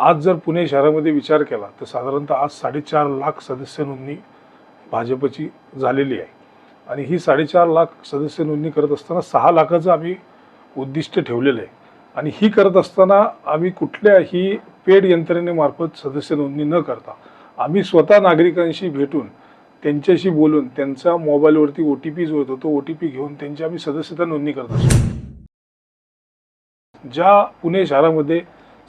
आज जर पुणे शहरामध्ये विचार केला तर साधारणतः आज 4.5 लाख सदस्य नोंदणी भाजपची झालेली आहे आणि ही 4.5 लाख सदस्य नोंदणी करत असताना 6 लाखाचं आम्ही उद्दिष्ट ठेवलेलं आहे आणि ही करत असताना आम्ही कुठल्याही पेड यंत्रणेमार्फत सदस्य नोंदणी न करता आम्ही स्वतः नागरिकांशी भेटून त्यांच्याशी बोलून त्यांचा मोबाईलवरती OTP जो येतो तो OTP घेऊन त्यांची आम्ही सदस्यता नोंदणी करत असतो। ज्या पुणे शहरामध्ये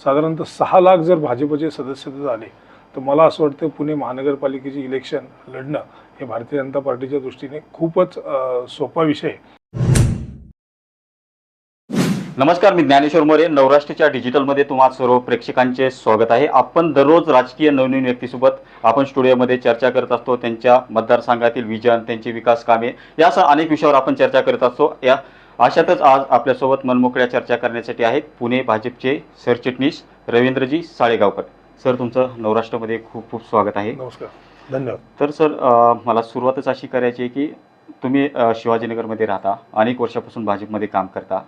साधारणतः 6 लाख जर भाजपचे सदस्य झाले तर मला असं वाटतं पुणे महानगरपालिकेची इलेक्शन लढणं हे भारतीय जनता पार्टीच्या दृष्टीने खूपच सोपा विषय आहे। नमस्कार, मी ज्ञानेश्वर मोरे। नवराष्ट्राच्या डिजिटलमध्ये तुम्हा सर्व प्रेक्षकांचे स्वागत आहे। आपण दररोज राजकीय नवनवीन व्यक्तीसोबत आपण स्टुडिओमध्ये चर्चा करत असतो। त्यांच्या मतदारसंघातील विजन, त्यांची विकास कामे यासह अनेक विषयावर आपण चर्चा करत असतो। या अशातच आज आपल्यासोबत मनमोकळ्या चर्चा करण्यासाठी आहेत पुणे भाजपचे सरचिटणीस रवींद्रजी साळेगावकर। सर, तुमचं नवराष्ट्रामध्ये खूप खूप स्वागत आहे। नमस्कार, धन्यवाद। तर सर, मला सुरुवातच अशी करायची आहे की तुम्ही शिवाजीनगरमध्ये राहता, अनेक वर्षापासून भाजपमध्ये काम करता।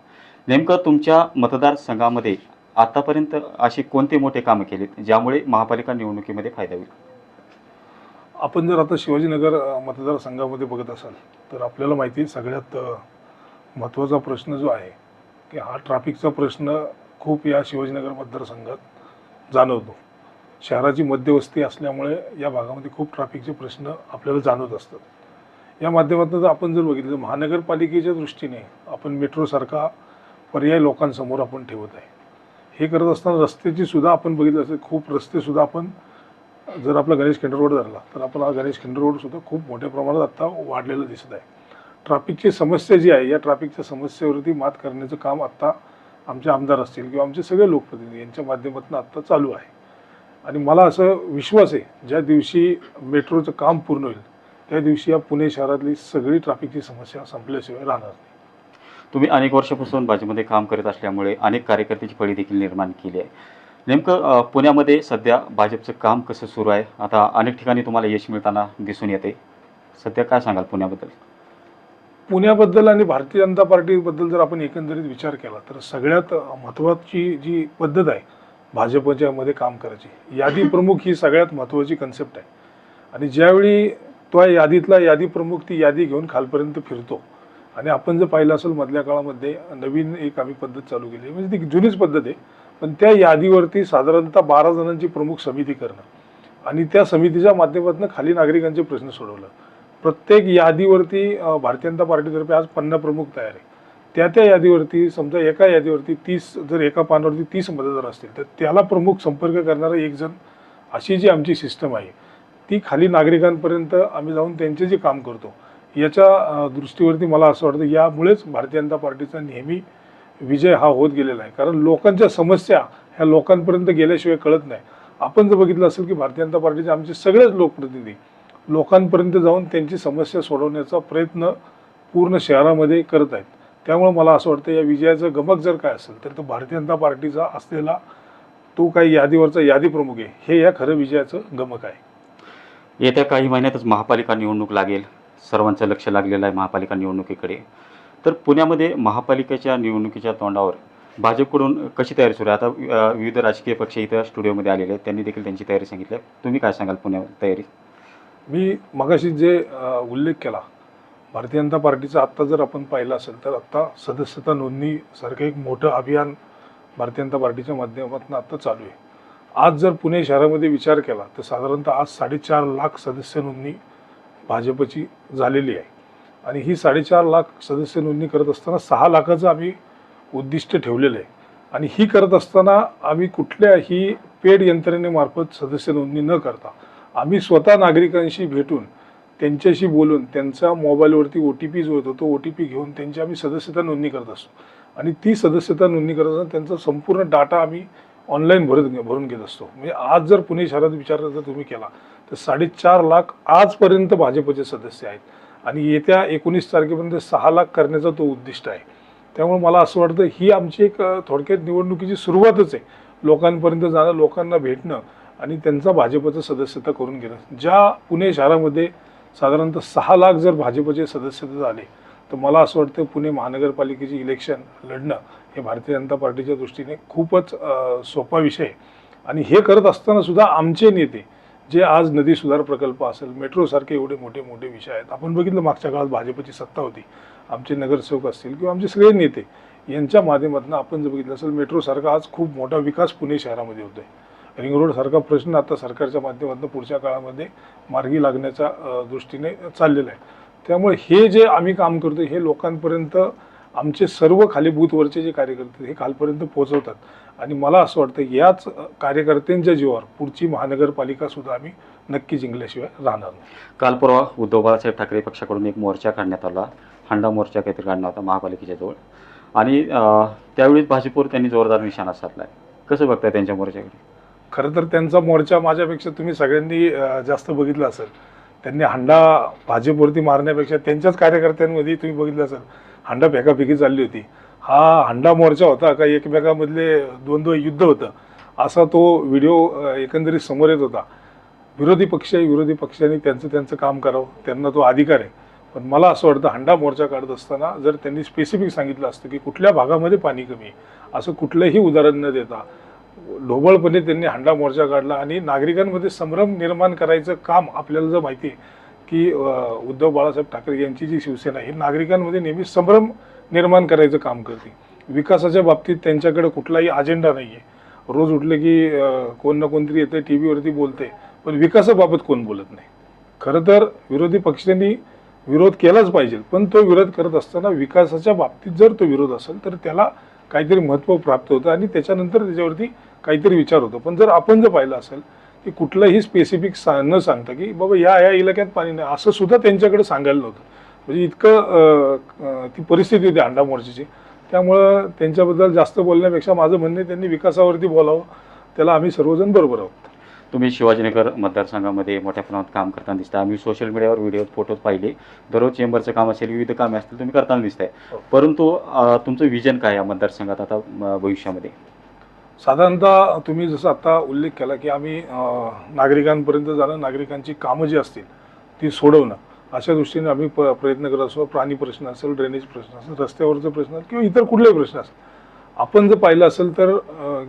नेमकं तुमच्या मतदारसंघामध्ये आतापर्यंत अशी कोणते मोठे कामं केलीत ज्यामुळे महापालिका निवडणुकीमध्ये फायदा होईल? आपण जर आता शिवाजीनगर मतदारसंघामध्ये बघत असाल तर आपल्याला माहिती आहे सगळ्यात महत्त्वाचा प्रश्न जो आहे की हा ट्रॅफिकचा प्रश्न खूप या शिवाजीनगर मतदारसंघात जाणवतो। शहराची मध्यवस्ती असल्यामुळे या भागामध्ये खूप ट्रॅफिकचे प्रश्न आपल्याला जाणवत असतात। या माध्यमातून जर आपण जर बघितलं महानगरपालिकेच्या दृष्टीने आपण मेट्रोसारखा पर्याय लोकांसमोर आपण ठेवत आहे। हे करत असताना रस्त्याची सुद्धा आपण बघितलं असेल खूप रस्ते सुद्धा आपण जर आपला गणेश खिंड रोड धरला तर आपण हा गणेश खिंड रोड सुद्धा खूप मोठ्या प्रमाणात आता वाढलेला दिसत आहे। ट्रॅफिकची समस्या जी आहे या ट्रॅफिकच्या समस्येवरती मात करण्याचं काम आत्ता आमचे आमदार असतील किंवा आमचे सगळे लोकप्रतिनिधी यांच्या माध्यमातून आत्ता चालू आहे आणि मला असं विश्वास आहे ज्या दिवशी मेट्रोचं काम पूर्ण होईल त्या दिवशी या पुणे शहरातली सगळी ट्रॅफिकची समस्या संपल्याशिवाय राहणार नाही। तुम्ही अनेक वर्षापासून भाजपमध्ये काम करत असल्यामुळे अनेक कार्यकर्त्यांची फळी देखील निर्माण केली आहे। नेमकं पुण्यामध्ये सध्या भाजपचं काम कसं सुरू आहे? आता अनेक ठिकाणी तुम्हाला यश मिळताना दिसून येते। सध्या काय सांगाल पुण्याबद्दल? पुण्याबद्दल आणि भारतीय जनता पार्टीबद्दल जर आपण एकंदरीत विचार केला तर सगळ्यात महत्त्वाची जी पद्धत आहे भाजपच्या मध्ये काम करायची, यादी प्रमुख ही सगळ्यात महत्त्वाची कन्सेप्ट आहे आणि ज्यावेळी तो यादी प्रमुख ती यादी घेऊन खालपर्यंत फिरतो आणि आपण जर पाहिलं असेल मधल्या काळामध्ये नवीन एक आम्ही पद्धत चालू केली म्हणजे ती जुनीच पद्धत आहे पण त्या यादीवरती साधारणतः 12 जणांची प्रमुख समिती करणं आणि त्या समितीच्या माध्यमातून खाली नागरिकांचे प्रश्न सोडवलं। प्रत्येक यादीवरती भारतीय जनता पार्टीतर्फे आज 50 प्रमुख तयार आहे। त्या यादीवरती समजा एका यादीवरती 30 जर एका पानावरती 30 मतदार असतील तर त्याला प्रमुख संपर्क करणारा एक जण अशी जी आमची सिस्टम आहे ती खाली नागरिकांपर्यंत आम्ही जाऊन त्यांचे जे काम करतो याच्या दृष्टीवरती मला असं वाटतं यामुळेच भारतीय जनता पार्टीचा नेहमी विजय हा होत गेलेला आहे। कारण लोकांच्या समस्या ह्या लोकांपर्यंत गेल्याशिवाय कळत नाही। आपण जर बघितलं असेल की भारतीय जनता पार्टीचे आमचे सगळेच लोकप्रतिनिधी लोकांपर्यंत जाऊन त्यांची समस्या सोडवण्याचा प्रयत्न पूर्ण शहरामध्ये करत आहेत। त्यामुळे मला असं वाटतं या विजयाचं गमक जर काय असेल तर तो भारतीय जनता पार्टीचा असलेला तो काही यादीवरचा यादी प्रमुख आहे हे या खरं विजयाचं गमक आहे। येत्या काही महिन्यातच महापालिका निवडणूक लागेल, सर्वांचं लक्ष लागलेलं आहे महापालिका निवडणुकीकडे। तर पुण्यामध्ये महापालिकेच्या निवडणुकीच्या तोंडावर भाजपकडून कशी तयारी सुरू आहे? आता विविध राजकीय पक्ष इथं स्टुडिओमध्ये आलेले आहेत, त्यांनी देखील त्यांची तयारी सांगितली आहे। तुम्ही काय सांगाल पुण्यावर तयारी? मी मगाशी जे उल्लेख केला भारतीय जनता पार्टीचा आत्ता जर आपण पाहिलं असेल तर आत्ता सदस्यता नोंदणीसारखं एक मोठं अभियान भारतीय जनता पार्टीच्या माध्यमातून आत्ता चालू आहे। आज जर पुणे शहरामध्ये विचार केला तर साधारणतः आज 4.5 लाख सदस्य नोंदणी भाजपची झालेली आहे आणि ही 4.5 लाख सदस्य नोंदणी करत असताना 6 लाखाचं आम्ही उद्दिष्ट ठेवलेलं आहे आणि ही करत असताना आम्ही कुठल्याही पेड यंत्रणेमार्फत सदस्य नोंदणी न करता आम्ही स्वतः नागरिकांशी भेटून त्यांच्याशी बोलून त्यांचा मोबाईलवरती OTP जो येतो तो OTP घेऊन त्यांची आम्ही सदस्यता नोंदणी करत असतो आणि ती सदस्यता नोंदणी करत असताना त्यांचा संपूर्ण डाटा आम्ही ऑनलाईन भरून घेत असतो। म्हणजे आज जर पुणे शहरात विचार जर तुम्ही केला तर 4.5 लाख आजपर्यंत भाजपचे सदस्य आहेत आणि येत्या 19 तारखेपर्यंत 6 लाख करण्याचा तो उद्दिष्ट आहे। त्यामुळे मला असं वाटतं ही आमची एक थोडक्यात निवडणुकीची सुरुवातच आहे, लोकांपर्यंत जाणं, लोकांना भेटणं आणि त्यांचा भाजपचं सदस्यता करून घेणं। ज्या पुणे शहरामध्ये साधारणतः 6 लाख जर भाजपचे सदस्य झाले तर मला असं वाटतं पुणे महानगरपालिकेची इलेक्शन लढणं हे भारतीय जनता पार्टीच्या दृष्टीने खूपच सोपा विषय आहे आणि हे करत असताना सुद्धा आमचे नेते जे आज नदी सुधार प्रकल्प असेल, मेट्रो सारखे एवढे मोठे मोठे विषय आहेत. आपण बघितलं मागच्या काळात भाजपची सत्ता होती, आमचे नगरसेवक असतील किंवा आमचे सगळे नेते यांच्या माध्यमातून आपण जर बघितलं असेल मेट्रो सारखा आज खूप मोठा विकास पुणे शहरामध्ये होतोय. रिंग रोड सारखा प्रश्न आता सरकारच्या माध्यमातून पुढच्या काळामध्ये मार्गी लागण्याच्या दृष्टीने चाललेला आहे. त्यामुळे हे जे आम्ही काम करतो हे लोकांपर्यंत आमचे सर्व खाली बूथवरचे जे कार्यकर्ते हे कालपर्यंत पोहोचवतात. आणि मला असं वाटतं याच कार्यकर्त्यांच्या जीवावर पुढची महानगरपालिका सुद्धा आम्ही नक्की जिंकल्याशिवाय राहणार नाही. काल परवा उद्धव बाळासाहेब ठाकरे पक्षाकडून एक मोर्चा काढण्यात आला, हांडा मोर्चा काहीतरी काढला होता महापालिकेच्या जवळ, आणि त्यावेळी भाजपवर त्यांनी जोरदार निशाणा साधलाय. कसं बघताय त्यांच्या मोर्चाकडे? खरं तर त्यांचा मोर्चा माझ्यापेक्षा तुम्ही सगळ्यांनी जास्त बघितला असेल. त्यांनी हंडा भाजपवरती मारण्यापेक्षा त्यांच्याच कार्यकर्त्यांमध्ये तुम्ही बघितलं असेल हंडा फेकाफेकी चालली होती. हा हंडा मोर्चा होता का एकमेकांमधले द्वंद्व युद्ध होतं असा तो व्हिडिओ एकंदरीत समोर येत होता. विरोधी पक्षांनी त्यांचं काम करावं, त्यांना तो अधिकार आहे. पण मला असं वाटतं हंडा मोर्चा काढत असताना जर त्यांनी स्पेसिफिक सांगितलं असतं की कुठल्या भागामध्ये पाणी कमी आहे, असं कुठलंही उदाहरण न देता ढोबळपणे त्यांनी हंडा मोर्चा काढला आणि नागरिकांमध्ये संभ्रम निर्माण करायचं काम. आपल्याला जर माहिती आहे की उद्धव बाळासाहेब ठाकरे यांची जी शिवसेना ही नागरिकांमध्ये नेहमी संभ्रम निर्माण करायचं काम करते. विकासाच्या बाबतीत त्यांच्याकडे कुठलाही अजेंडा नाही आहे. रोज उठले की कोण ना कोणतरी येते टी व्हीवरती बोलते, पण विकासाबाबत कोण बोलत नाही. खरं तर विरोधी पक्षांनी विरोध केलाच पाहिजे, पण तो विरोध करत असताना विकासाच्या बाबतीत जर तो विरोध असेल तर त्याला काहीतरी महत्त्व प्राप्त होतं आणि त्याच्यानंतर त्याच्यावरती काहीतरी विचार होतो. पण जर आपण जर पाहिलं असेल की कुठलंही स्पेसिफिक न सांगता की बाबा या इलाक्यात पाणी नाही असं सुद्धा त्यांच्याकडे सांगायला नव्हतं. म्हणजे इतकं ती परिस्थिती होती हंडा मोर्चाची. त्यामुळं त्यांच्याबद्दल जास्त बोलण्यापेक्षा माझं म्हणणं आहे त्यांनी विकासावरती बोलावं, त्याला आम्ही सर्वजण बरोबर आहोत. तुम्ही शिवाजीनगर मतदारसंघामध्ये मोठ्या प्रमाणात काम करताना दिसता. आम्ही सोशल मीडियावर व्हिडिओ फोटोज पाहिले. दररोज चेंबरचं काम असेल, विविध कामे असतील, तुम्ही करताना दिसताय. परंतु तुमचं विजन काय या मतदारसंघात आता भविष्यामध्ये? साधारणतः तुम्ही जसं आता उल्लेख केला की आम्ही नागरिकांपर्यंत जाणं, नागरिकांची कामं जी असतील ती सोडवणं, अशा दृष्टीने आम्ही प्रयत्न करत असतो. प्राणी प्रश्न असेल, ड्रेनेज प्रश्न असेल, रस्त्यावरचे प्रश्न असेल किंवा इतर कुठलेही प्रश्न असेल. आपण जर पाहिलं असेल तर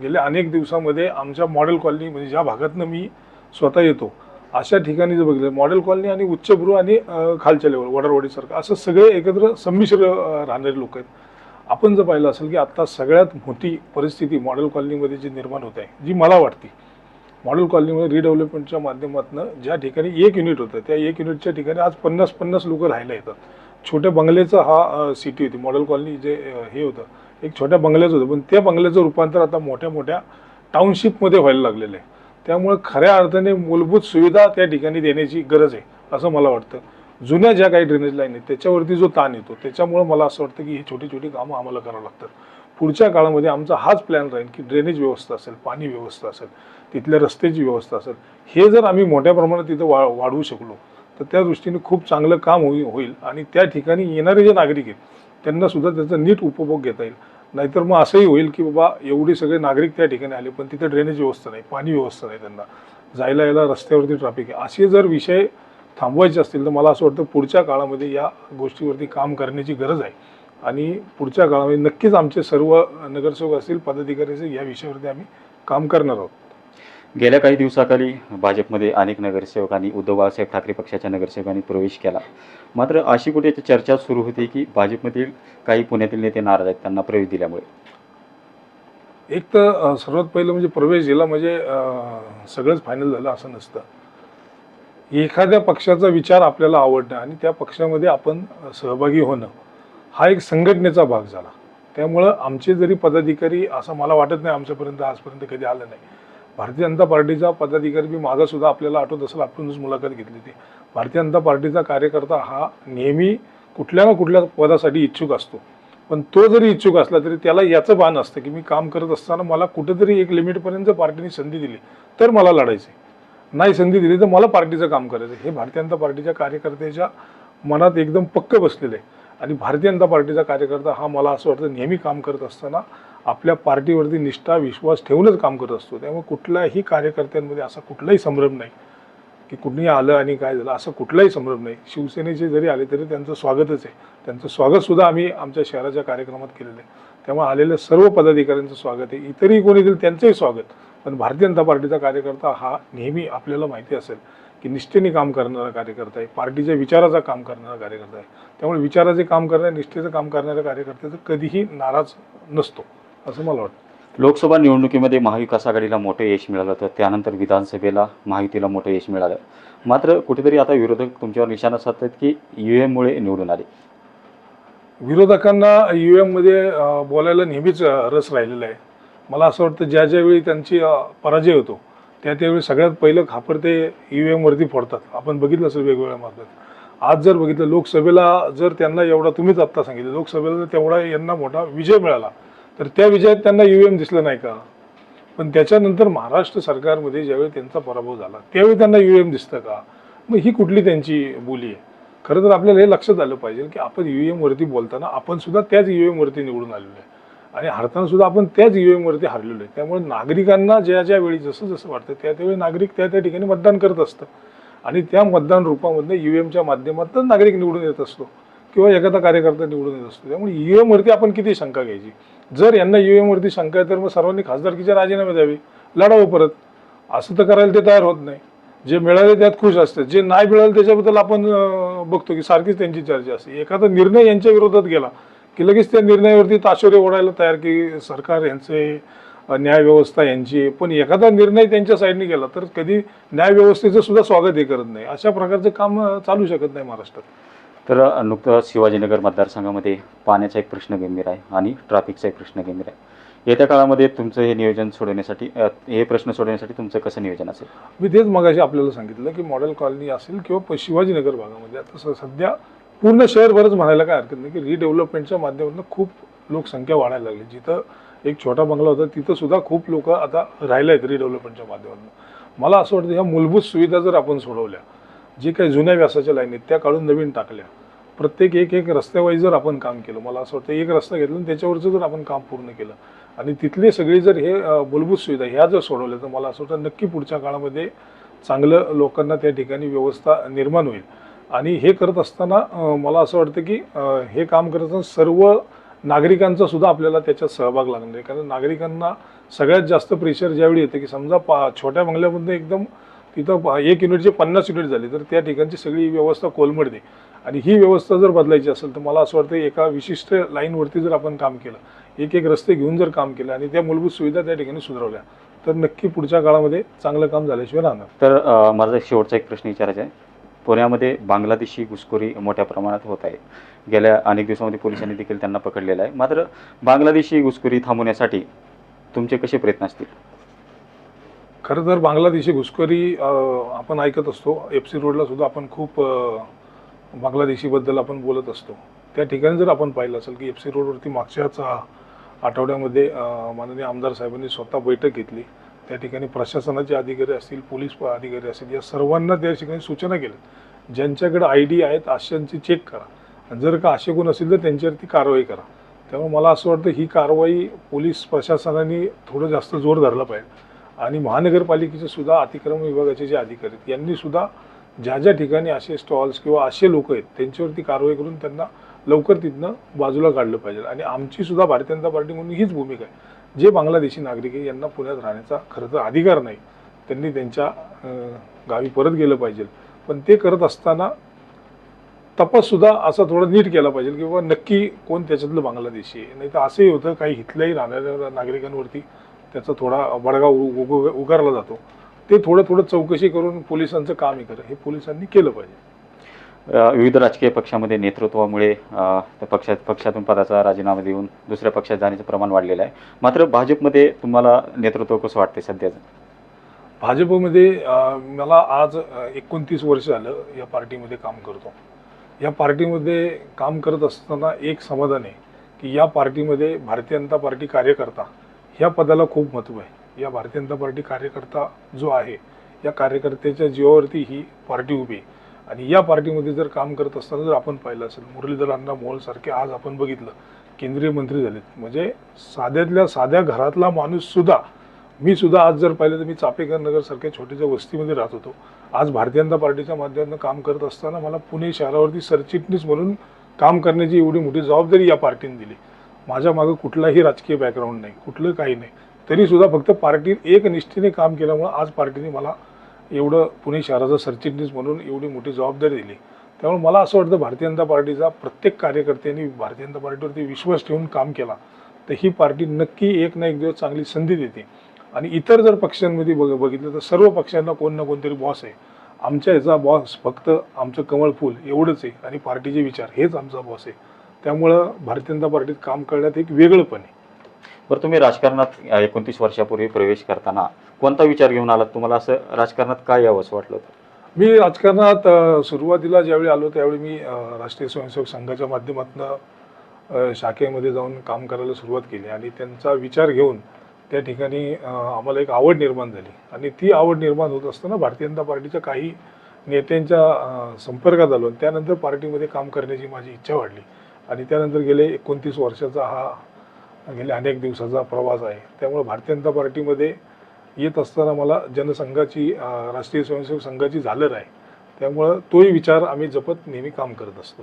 गेल्या अनेक दिवसामध्ये आमच्या मॉडेल कॉलनी म्हणजे ज्या भागातनं मी स्वतः येतो अशा ठिकाणी जर बघितलं मॉडेल कॉलनी आणि उच्चभ्रू आणि खालच्या लेवल वडारवाडीसारखं असं सगळे एकत्र संमिश्र राहणारे लोक आहेत. आपण जर पाहिलं असेल की आत्ता सगळ्यात मोठी परिस्थिती मॉडेल कॉलनीमध्ये जी निर्माण होत आहे, जी मला वाटते मॉडेल कॉलनीमध्ये रिडेव्हलपमेंटच्या माध्यमातून ज्या ठिकाणी एक युनिट होतं त्या एक युनिटच्या ठिकाणी आज 50-50 लोक राहायला येतात. छोट्या बंगल्याचं हा सिटी होती मॉडेल कॉलनी, जे हे होतं एक छोट्या बंगल्याचं होतं, पण त्या बंगल्याचं रूपांतर आता मोठ्या मोठ्या टाउनशिपमध्ये व्हायला लागलेलं आहे. त्यामुळे खऱ्या अर्थाने मूलभूत सुविधा त्या ठिकाणी देण्याची गरज आहे असं मला वाटतं. जुन्या ज्या काही ड्रेनेज लाईन आहेत त्याच्यावरती जो ताण येतो त्याच्यामुळे मला असं वाटतं की ही छोटी छोटी कामं आम्हाला करावं लागतात. पुढच्या काळामध्ये आमचा हाच प्लॅन राहील की ड्रेनेज व्यवस्था असेल, पाणी व्यवस्था असेल, तिथल्या रस्त्याची व्यवस्था असेल, हे जर आम्ही मोठ्या प्रमाणात तिथं वाढवू शकलो तर त्या दृष्टीने खूप चांगलं काम होईल आणि त्या ठिकाणी येणारे जे नागरिक आहेत त्यांना सुद्धा त्याचा नीट उपभोग घेता येईल. नाहीतर मग असंही होईल की बाबा एवढे सगळे नागरिक त्या ठिकाणी आले पण तिथे ड्रेनेज व्यवस्था नाही, पाणी व्यवस्था नाही, त्यांना जायला यायला रस्त्यावरती ट्रॅफिक आहे. असे जर विषय थांबवायचे असतील तर मला असं वाटतं पुढच्या काळामध्ये या गोष्टीवरती काम करण्याची गरज आहे आणि पुढच्या काळामध्ये नक्कीच आमचे सर्व नगरसेवक असतील, पदाधिकारी असतील, या विषयावरती आम्ही काम करणार आहोत. गेल्या काही दिवसाखाली भाजपमध्ये अनेक नगरसेवकांनी उद्धव बाळासाहेब ठाकरे पक्षाच्या नगरसेवकांनी प्रवेश केला. मात्र अशी कुठे चर्चा सुरू होती की भाजपमधील काही पुण्यातील नेते नाराज आहेत त्यांना प्रवेश दिल्यामुळे. एक तर सर्वात पहिलं म्हणजे प्रवेश दिला म्हणजे सगळंच फायनल झालं असं नसतं. एखाद्या पक्षाचा विचार आपल्याला आवडणं आणि त्या पक्षामध्ये आपण सहभागी होणं हा एक संघटनेचा भाग झाला. त्यामुळं आमचे जरी पदाधिकारी, असं मला वाटत नाही आमच्यापर्यंत आजपर्यंत कधी आलं नाही. भारतीय जनता पार्टीचा पदाधिकारी मी मागं सुद्धा आपल्याला आठवत असेल आपणच मुलाखत घेतली होती. भारतीय जनता पार्टीचा कार्यकर्ता हा नेहमी कुठल्या ना कुठल्या पदासाठी इच्छुक असतो. पण तो जरी इच्छुक असला तरी त्याला याचं भान असतं की मी काम करत असताना मला कुठेतरी एक लिमिटपर्यंत पार्टीने संधी दिली तर मला लढायचं, नाही संधी दिली तर मला पार्टीचं काम करायचं. हे भारतीय जनता पार्टीच्या कार्यकर्त्याच्या मनात एकदम पक्क बसलेलं आहे. आणि भारतीय जनता पार्टीचा कार्यकर्ता हा मला असं वाटतं नेहमी काम करत असताना आपल्या पार्टीवरती निष्ठा विश्वास ठेवूनच काम करत असतो. त्यामुळे कुठल्याही कार्यकर्त्यांमध्ये असा कुठलाही संभ्रम नाही की कुणी आलं आणि काय झालं, असं कुठलाही संभ्रम नाही. शिवसेनेचे जरी आले तरी त्यांचं स्वागतच आहे. त्यांचं स्वागतसुद्धा आम्ही आमच्या शहराच्या कार्यक्रमात केलेलं आहे. त्यामुळे आलेल्या सर्व पदाधिकाऱ्यांचं स्वागत आहे. इतरही कोणी दिलं त्यांचंही स्वागत. पण भारतीय जनता पार्टीचा कार्यकर्ता हा नेहमी आपल्याला माहिती असेल की निष्ठेने काम करणारा कार्यकर्ता आहे, पार्टीच्या विचाराचं काम करणारा कार्यकर्ता आहे. त्यामुळे विचाराचे काम करणाऱ्या, निष्ठेचं काम करणाऱ्या कार्यकर्त्याचं कधीही नाराज नसतो असं मला वाटतं. लोकसभा निवडणुकीमध्ये महाविकास आघाडीला मोठं यश मिळालं होतं, त्यानंतर विधानसभेला महायुतीला मोठं यश मिळालं. मात्र कुठेतरी आता विरोधक तुमच्यावर निशाणा साधतात की EVM-मुळे निवडून आले. विरोधकांना मध्ये बोलायला नेहमीच रस राहिलेला आहे. मला असं वाटतं ज्यावेळी त्यांची पराजय होतो त्यावेळी सगळ्यात पहिलं खापर ते EVM-वरती फोडतात. आपण बघितलं असेल वेगवेगळ्या मार्गात. आज जर बघितलं लोकसभेला जर त्यांना एवढा, तुम्हीच आत्ता सांगितलं, लोकसभेला जर तेवढा यांना मोठा विजय मिळाला तर त्या विजयात त्यांना EVM दिसलं नाही का? पण त्याच्यानंतर महाराष्ट्र सरकारमध्ये ज्यावेळी त्यांचा पराभव झाला त्यावेळी त्यांना EVM दिसतं का? मग ही कुठली त्यांची बोली आहे? खरं तर आपल्याला हे लक्षात आलं पाहिजे की आपण EVM-वरती बोलताना आपण सुद्धा त्याच EVM-वरती निवडून आलेलो आहे आणि हरताना सुद्धा आपण त्याच EVM-वरती हरलेलो आहे. त्यामुळे नागरिकांना ज्या वेळी जसं जसं वाटतं त्यावेळी नागरिक त्या ठिकाणी मतदान करत असतं आणि त्या मतदान रूपामधनं EVM-च्या माध्यमातून नागरिक निवडून येत असतो किंवा एखादा कार्यकर्ता निवडून येत असतो. त्यामुळे EVM-वरती आपण किती शंका घ्यायची? जर यांना EVM-वरती शंका आहे तर मग सर्वांनी खासदारकीचे राजीनामे द्यावे, लढावं परत. असं तर करायला ते तयार होत नाही. जे मिळाले त्यात खुश असतात, जे नाही मिळालं त्याच्याबद्दल आपण बघतो की सारखीच त्यांची चर्चा असते. एखादा निर्णय यांच्या विरोधात गेला की लगेच त्या निर्णयावरती ताशोरे ओढायला तयार की सरकार यांचे, न्यायव्यवस्था यांची. पण एखादा निर्णय त्यांच्या साईडने गेला तर कधी न्यायव्यवस्थेचं सुद्धा स्वागत हे करत नाही. अशा प्रकारचं काम चालू शकत नाही महाराष्ट्रात. तर नुकतंच शिवाजीनगर मतदारसंघामध्ये पाण्याचा एक प्रश्न गंभीर आहे आणि ट्रॅफिकचा एक प्रश्न गंभीर आहे. येत्या काळामध्ये तुमचं हे नियोजन सोडवण्यासाठी, हे प्रश्न सोडवण्यासाठी तुमचं कसं नियोजन असेल? मी तेच मगाशी आपल्याला सांगितलं की मॉडेल कॉलनी असेल किंवा शिवाजीनगर भागामध्ये आता सध्या पूर्ण शहरभरच म्हणायला काय हरकत नाही की रिडेव्हलपमेंटच्या माध्यमातून खूप लोकसंख्या वाढायला लागली. जिथं एक छोटा बंगला होता तिथं सुद्धा खूप लोक आता राहिले आहेत रिडेव्हलपमेंटच्या माध्यमातून. मला असं वाटतं ह्या मूलभूत सुविधा जर आपण सोडवल्या, जे काही जुन्या व्यासाच्या लाईन आहेत त्या काढून नवीन टाकल्या, प्रत्येक एक रस्त्यावाईज जर आपण काम केलं, मला असं वाटतं एक रस्ता घेतला आणि त्याच्यावरचं जर आपण काम पूर्ण केलं आणि तिथले सगळी जर हे मूलभूत सुविधा ह्या जर सोडवल्या तर मला असं वाटतं नक्की पुढच्या काळामध्ये चांगलं लोकांना त्या ठिकाणी व्यवस्था निर्माण होईल. आणि हे करत असताना मला असं वाटतं की हे काम करत असताना सर्व नागरिकांचा सुद्धा आपल्याला त्याच्यात सहभाग लागणार आहे. कारण नागरिकांना सगळ्यात जास्त प्रेशर ज्यावेळी येतं की समजा छोट्या बंगल्यामधून एकदम तिथं 1 युनिटचे 50 युनिट झाले तर त्या ठिकाणची सगळी व्यवस्था कोलमडते. आणि ही व्यवस्था जर बदलायची असेल तर मला असं वाटतं एका विशिष्ट लाईनवरती जर आपण काम केलं, एक रस्ते घेऊन जर काम केलं आणि त्या मूलभूत सुविधा त्या ठिकाणी सुधारवल्या तर नक्की पुढच्या काळामध्ये चांगलं काम झाल्याशिवाय राहणार. तर माझा शेवटचा एक प्रश्न विचारायचा आहे. पुण्यामध्ये बांगलादेशी घुसखोरी मोठ्या प्रमाणात होत आहे. गेल्या अनेक दिवसामध्ये पोलिसांनी देखील त्यांना पकडलेलं आहे. मात्र बांगलादेशी घुसखोरी थांबवण्यासाठी तुमचे कसे प्रयत्न असतील? खरं तर बांगलादेशी घुसखोरी आपण ऐकत असतो. FC रोडला सुद्धा आपण खूप बांगलादेशीबद्दल आपण बोलत असतो. त्या ठिकाणी जर आपण पाहिलं असेल की FC रोडवरती मागच्याच आठवड्यामध्ये माननीय आमदार साहेबांनी स्वतः बैठक घेतली. त्या ठिकाणी प्रशासनाचे अधिकारी असतील, पोलीस अधिकारी असतील, या सर्वांना त्या ठिकाणी सूचना केल्या ज्यांच्याकडे ID आहेत अशांची चेक करा आणि जर का असे कोण असेल तर त्यांच्यावरती कारवाई करा. त्यामुळे मला असं वाटतं ही कारवाई पोलीस प्रशासनाने थोडं जास्त जोर धरला पाहिजे आणि महानगरपालिकेचे सुद्धा अतिक्रमण विभागाचे जे अधिकारी आहेत यांनी सुद्धा ज्या ठिकाणी असे स्टॉल्स किंवा असे लोक आहेत त्यांच्यावरती कारवाई करून त्यांना लवकर तिथनं बाजूला काढलं पाहिजे. आणि आमची सुद्धा भारतीय जनता पार्टी म्हणून हीच भूमिका आहे. जे बांगलादेशी नागरिक आहे यांना पुण्यात राहण्याचा खरं तर अधिकार नाही, त्यांनी त्यांच्या गावी परत गेलं पाहिजे. पण ते करत असताना तपाससुद्धा असा थोडा नीट केला पाहिजे की बाबा नक्की कोण त्याच्यातलं बांगलादेशी आहे. नाही तर असंही होतं काही इथल्याही राहणाऱ्या नागरिकांवरती त्याचा थोडा बडगा उगारला जातो. ते थोडं चौकशी करून पोलिसांचं काम हे पोलिसांनी केलं पाहिजे. विविध राजकीय पक्षामध्ये नेतृत्वामुळे पक्षातून पदाचा राजीनामा देऊन दुसऱ्या पक्षात जाण्याचं प्रमाण वाढलेलं आहे. मात्र भाजपमध्ये तुम्हाला नेतृत्व कसं वाटते सध्याचं? भाजपमध्ये मला आज 29 वर्ष झालं या पार्टीमध्ये काम करतो. या पार्टीमध्ये काम करत असताना एक समाधान आहे की या पार्टीमध्ये भारतीय जनता पार्टी कार्यकर्ता ह्या पदाला खूप महत्त्व आहे. या भारतीय जनता पार्टी कार्यकर्ता जो आहे या कार्यकर्त्याच्या जीवावरती ही पार्टी उभी आहे. आणि या पार्टीमध्ये जर काम करत असताना जर आपण पाहिलं असेल मुरलीधर अण्णा मोहोळ सारखे आज आपण बघितलं केंद्रीय मंत्री झालेत. म्हणजे साध्यातल्या साध्या घरातला माणूस सुद्धा, मी सुद्धा आज जर पाहिलं तर मी चापेकर नगर सारख्या छोट्याच्या वस्तीमध्ये राहत होतो. आज भारतीय जनता पार्टीच्या माध्यमातून काम करत असताना मला पुणे शहरावरती सरचिटणीस म्हणून काम करण्याची एवढी मोठी जबाबदारी या पार्टीने दिली. माझ्या मागं कुठलाही राजकीय बॅकग्राऊंड नाही, कुठलं काही नाही. तरीसुद्धा फक्त पार्टीत एक निष्ठेने काम केल्यामुळं आज पार्टीने मला एवढं पुणे शहराचा सरचिटणीस म्हणून एवढी मोठी जबाबदारी दिली. त्यामुळे मला असं वाटतं भारतीय जनता पार्टीचा प्रत्येक कार्यकर्त्यांनी भारतीय जनता पार्टीवरती विश्वास ठेवून काम केला तर ही पार्टी नक्की एक ना एक दिवस चांगली संधी देते. आणि इतर जर पक्षांमध्ये बघितलं तर सर्व पक्षांना कोण ना कोणतरी बॉस आहे. आमच्या ह्याचा बॉस फक्त आमचं कमळ फूल एवढंच आहे आणि पार्टीचे विचार हेच आमचा बॉस आहे. त्यामुळं भारतीय जनता पार्टीत काम करण्यात एक वेगळंपण आहे. बरं, तुम्ही राजकारणात 29 वर्षापूर्वी प्रवेश करताना कोणता विचार घेऊन आलात? तुम्हाला असं राजकारणात काय यावं असं वाटलं होतं? मी राजकारणात सुरुवातीला ज्यावेळी आलो त्यावेळी मी राष्ट्रीय स्वयंसेवक संघाच्या माध्यमातून शाखेमध्ये जाऊन काम करायला सुरुवात केली आणि त्यांचा विचार घेऊन त्या ठिकाणी आम्हाला एक आवड निर्माण झाली. आणि ती आवड निर्माण होत असताना भारतीय जनता पार्टीच्या काही नेत्यांच्या संपर्कात आलो आणि त्यानंतर पार्टीमध्ये काम करण्याची माझी इच्छा वाढली. आणि त्यानंतर गेले 29 वर्षाचा हा गेले अनेक दिवसाचा प्रवास आहे. त्यामुळे भारतीय जनता पार्टीमध्ये येत असताना मला जनसंघाची राष्ट्रीय स्वयंसेवक संघाची झालर आहे. त्यामुळं तोही विचार आम्ही जपत नेहमी काम करत असतो.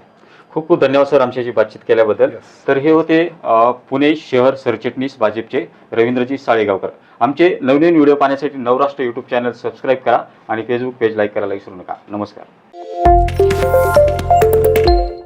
खूप खूप धन्यवाद सर आमच्याशी बातचीत केल्याबद्दल. Yes. तर हे होते पुणे शहर सरचिटणीस भाजपचे रवींद्रजी साळेगावकर. आमचे नवनवीन व्हिडिओ पाहण्यासाठी नवराष्ट्र यूट्यूब चॅनल सबस्क्राईब करा आणि फेसबुक पेज लाईक करायला विसरू नका. नमस्कार.